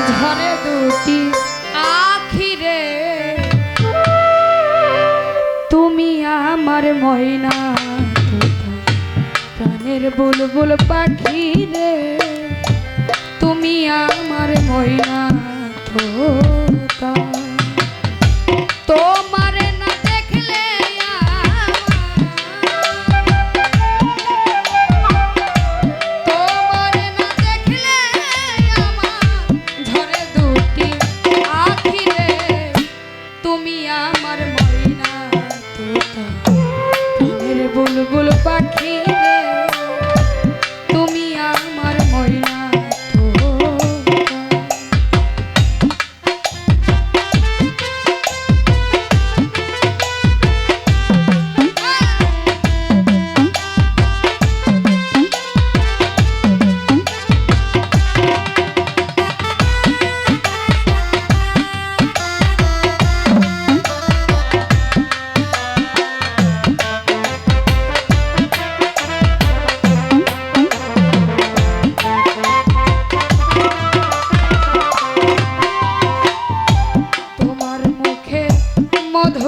ঝরে দুটি আখিরে তুমি আমার ময়না প্রাণের বুলবুল পাখি রে তুমি আমার ময়না তোতা তোমারে না দেখলে তোমারে না দেখলে আমার ঝরে দুটি আখি রে তুমি আমার ময়না তোতা প্রাণের বুলবুল পাখি রে তুমি আমার ময়না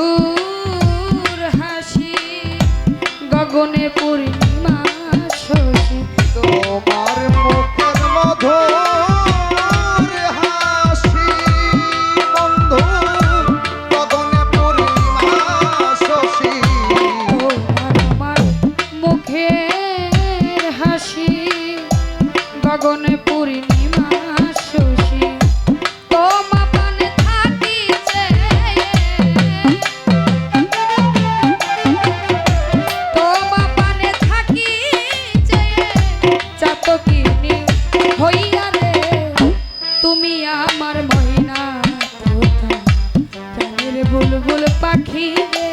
মধুর হাসি গগনে পূর্ণিমা শশী তোমার মুখের মধুর হাসি বন্ধু গগনে পূর্ণিমা শশী আমার মুখের হাসি গগনে পূর্ণিমা শশী তোমার পানে থাকিছে তুমি আমার ময়না তোতা প্রাণের বুলবুল পাখি রে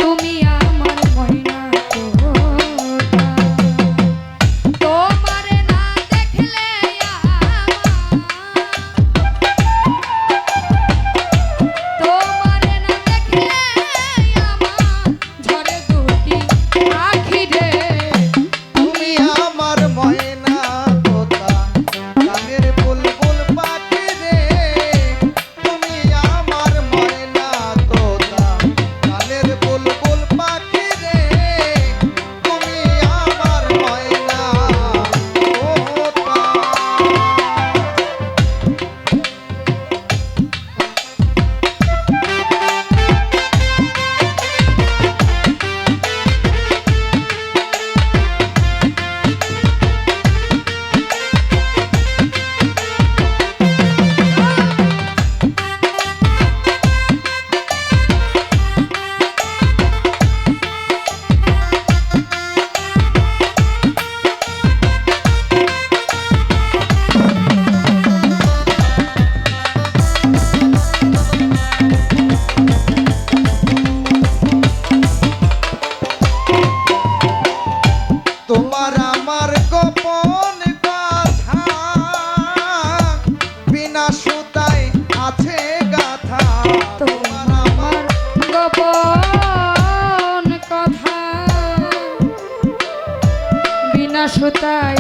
তুমি আমার ময়না তোতা তোমারে না দেখলে তোমারে না দেখলে আমার ঝরে দুটি আখি রে তুমি আমার ময়না তোতা প্রাণের বুলবুল পাখি রে তুমি আমার ময়না তোতা প্রাণের বুলবুল পাখি রে তুমি আমার ময়না তোতা তোমার আমার গোপন কথা বিনা সুতায় আছে গাথা তোমার আমার গোপন কথা বিনা সুতায়